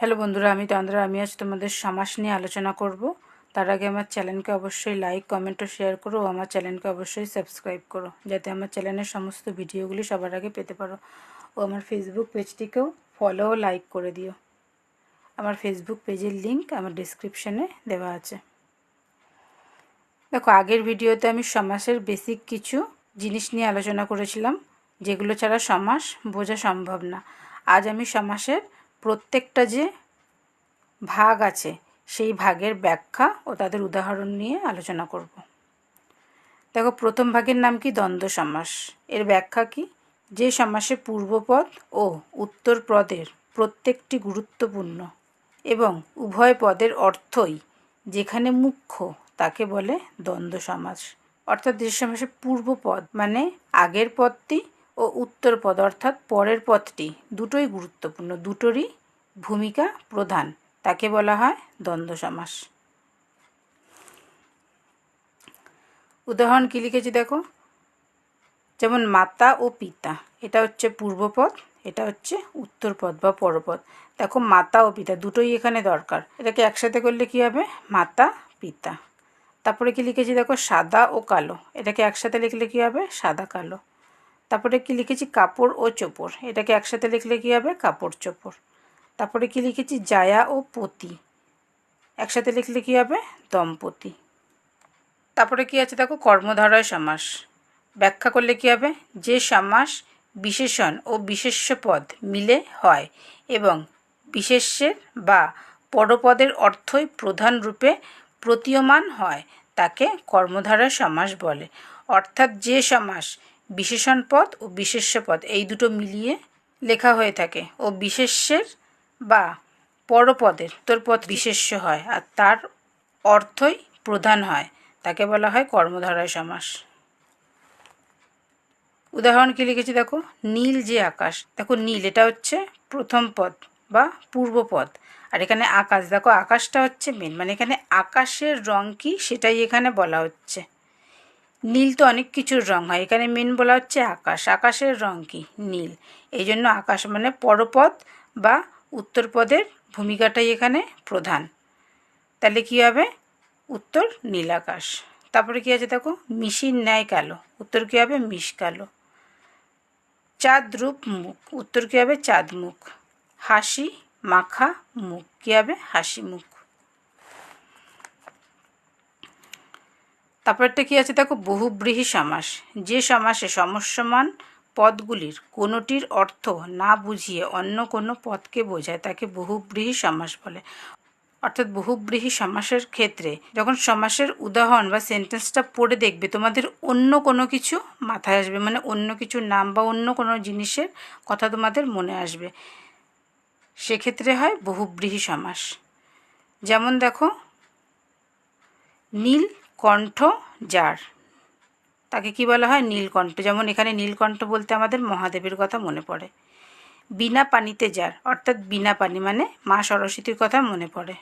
Hello বন্ধুরা, আমি তন্দ্রা। আমি আজ তোমাদের সমাস নিয়ে আলোচনা করব। তার আগে আমার চ্যানেলকে অবশ্যই লাইক, কমেন্ট ও শেয়ার করো ও আমার চ্যানেলকে অবশ্যই সাবস্ক্রাইব করো, যাতে আমার চ্যানেলের সমস্ত ভিডিওগুলি সবার আগে পেতে পারো। ও আমার ফেসবুক পেজটিকেও ফলো ও লাইক করে দিও। আমার ফেসবুক পেজের লিঙ্ক আমার ডিসক্রিপশানে দেওয়া আছে। দেখো, আগের ভিডিওতে আমি সমাসের বেসিক কিছু জিনিস নিয়ে আলোচনা করেছিলাম, যেগুলো ছাড়া সমাস বোঝা সম্ভব না। আজ আমি সমাসের প্রত্যেকটা যে ভাগ আছে সেই ভাগের ব্যাখ্যা ও তাদের উদাহরণ নিয়ে আলোচনা করব। দেখো, প্রথম ভাগের নাম কি? দ্বন্দ্ব সমাস। এর ব্যাখ্যা কি? যে সমাসে পূর্বপদ ও উত্তর পদের প্রত্যেকটি গুরুত্বপূর্ণ এবং উভয় পদের অর্থই যেখানে মুখ্য তাকে বলে দ্বন্দ্ব সমাস। অর্থাৎ যে সমাসে পূর্বপদ মানে আগের পদটি ও উত্তর পদ অর্থাৎ পরের পদটি দুটোই গুরুত্বপূর্ণ, দুটোরই ভূমিকা প্রধান, তাকে বলা হয় দ্বন্দ্ব সমাস। উদাহরণ কি লিখেছি দেখো, যেমন মাতা ও পিতা, এটা হচ্ছে পূর্বপদ, এটা হচ্ছে উত্তরপদ বা পরপদ। দেখো, মাতা ও পিতা দুটোই এখানে দরকার, এটাকে একসাথে করলে কি হবে? মাতা পিতা। তারপরে কি লিখেছি দেখো, সাদা ও কালো, এটাকে একসাথে লিখলে কি হবে? সাদা কালো। তারপরে কি লিখেছি? কাপড় ও চোপড়, এটাকে একসাথে লিখলে কি হবে? কাপড় চোপড়। তারপরে কি লিখেছি? জায়া ও পতি, একসাথে লিখলে কি হবে? দম্পতি। তারপরে কি আছে দেখো, কর্মধারয় সমাস। ব্যাখ্যা করলে কি হবে? যে সমাস বিশেষণ ও বিশেষ্য পদ মিলে হয় এবং বিশেষ্যের বা পরপদের অর্থই প্রধান রূপে প্রতীয়মান হয় তাকে কর্মধারয় সমাস বলে। অর্থাৎ যে সমাস বিশেষণ পদ ও বিশেষ্য পদ এই দুটো মিলিয়ে লেখা হয়ে থাকে ও বিশেষ্যের বা পরপদের উত্তরপদ বিশেষ্য হয় আর তার অর্থই প্রধান হয়, তাকে বলা হয় কর্মধারয় সমাস। উদাহরণ কি লিখেছি দেখো, নীল যে আকাশ। দেখো, নীল এটা হচ্ছে প্রথম পদ বা পূর্বপদ, আর এখানে আকাশ, দেখো আকাশটা হচ্ছে মেন, মানে এখানে আকাশের রং কি সেটাই এখানে বলা হচ্ছে। নীল তো অনেক কিছুর রং হয়, এখানে মেন বলা হচ্ছে আকাশ, আকাশের রং কি? নীল। এই জন্য আকাশ মানে পরপদ বা উত্তরপদের ভূমিকাটাই এখানে প্রধান, তাহলে কি হবে? উত্তর নীল আকাশ। তারপরে কি আছে দেখো, মিশির ন্যায় কালো, উত্তর কী হবে? মিশ কালো। চাঁদ রূপ মুখ, উত্তর কী হবে? চাঁদ মুখ। হাসি মাখা মুখ, কী হবে? হাসি মুখ। তারপরটা কি আছে দেখো, বহুব্রীহি সমাস। যে সমাসে সমস্যমান পদগুলির কোনোটির অর্থ না বুঝিয়ে অন্য কোনো পদকে বোঝায় তাকে বহুব্রীহি সমাস বলে। অর্থাৎ বহুব্রীহি সমাসের ক্ষেত্রে যখন সমাসের উদাহরণ বা সেন্টেন্সটা পড়ে দেখবে, তোমাদের অন্য কোনো কিছু মাথায় আসবে, মানে অন্য কিছু নাম বা অন্য কোনো জিনিসের কথা তোমাদের মনে আসবে, সেক্ষেত্রে হয় বহুব্রীহি সমাস। যেমন দেখো, নীলকণ্ঠ যার, তাকে কি বলা হয়? নীলকণ্ঠ। যেমন এখানে নীলকণ্ঠ বলতে আমাদের মহাদেবের কথা মনে পড়ে। বিনা পানিতে যার, অর্থাৎ বিনা পানি মানে মা সরস্বতীর কথা মনে পড়ে।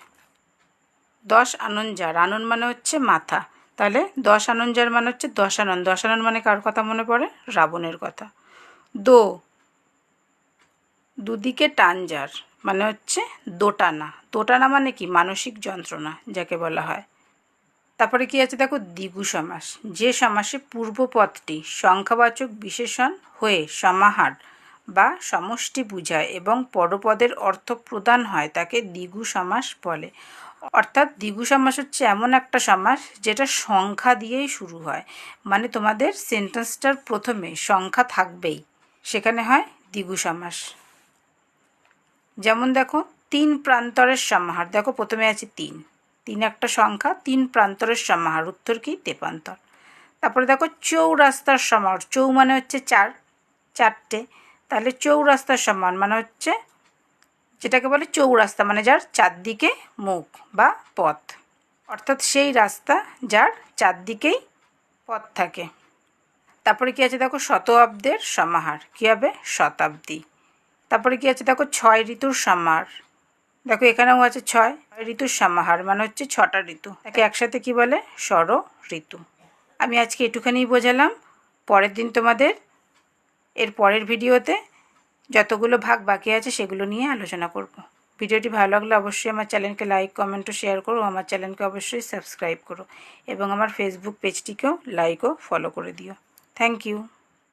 10 আনন যার, আনন মানে হচ্ছে মাথা, তাহলে 10 আনন যার মানে হচ্ছে দশানন, দশানন মানে কার কথা মনে পড়ে? রাবণের কথা। দুদিকে টান যার মানে হচ্ছে দোটানা, দোটানা মানে কি? মানসিক যন্ত্রণা যাকে বলা হয়। তারপরে কি আছে দেখো, দ্বিগু সমাস। যে সমাসে পূর্বপদটি সংখ্যাবাচক বিশেষণ হয়ে সমাহার বা সমষ্টি বুঝায় এবং পরপদের অর্থ প্রদান হয় তাকে দ্বিগু সমাস বলে। অর্থাৎ দ্বিগু সমাস হচ্ছে এমন একটা সমাস যেটা সংখ্যা দিয়েই শুরু হয়, মানে তোমাদের সেন্টেন্সটার প্রথমে সংখ্যা থাকবেই, সেখানে হয় দ্বিগু সমাস। যেমন দেখো, 3 প্রান্তরের সমাহার। দেখো, প্রথমে আছে 3, 3 একটা সংখ্যা, 3 প্রান্তরের সমাহার, উত্তর কি? তেপান্তর। তারপরে দেখো, চৌরাস্তার সমাহার। চৌ মানে হচ্ছে 4, 4টে, তাহলে চৌরাস্তার সমাহার মানে হচ্ছে যেটাকে বলে চৌরাস্তা, মানে যার চারদিকে মুখ বা পথ, অর্থাৎ সেই রাস্তা যার চারদিকেই পথ থাকে। তারপরে কি আছে দেখো, শতাব্দের সমাহার, কী হবে? শতাব্দী। তারপরে কি আছে দেখো, 6 ঋতুর সমাহার। দেখো, এখানেও আছে 6 ঋতুর সমাহার মানে হচ্ছে 6টা ঋতু, তাকে একসাথে কি বলে? ষড় ঋতু। আমি আজকে এটুখানিই বোঝালাম। পরের দিন তোমাদের এর পরের ভিডিওতে যতগুলো ভাগ বাকি আছে সেগুলো নিয়ে আলোচনা করব। ভিডিওটি ভালো লাগলে অবশ্যই আমার চ্যানেলকে লাইক কমেন্ট ও শেয়ার করো, আমার চ্যানেলকে অবশ্যই সাবস্ক্রাইব করো এবং আমার ফেসবুক পেজটিকেও লাইক ও ফলো করে দিও। Thank you.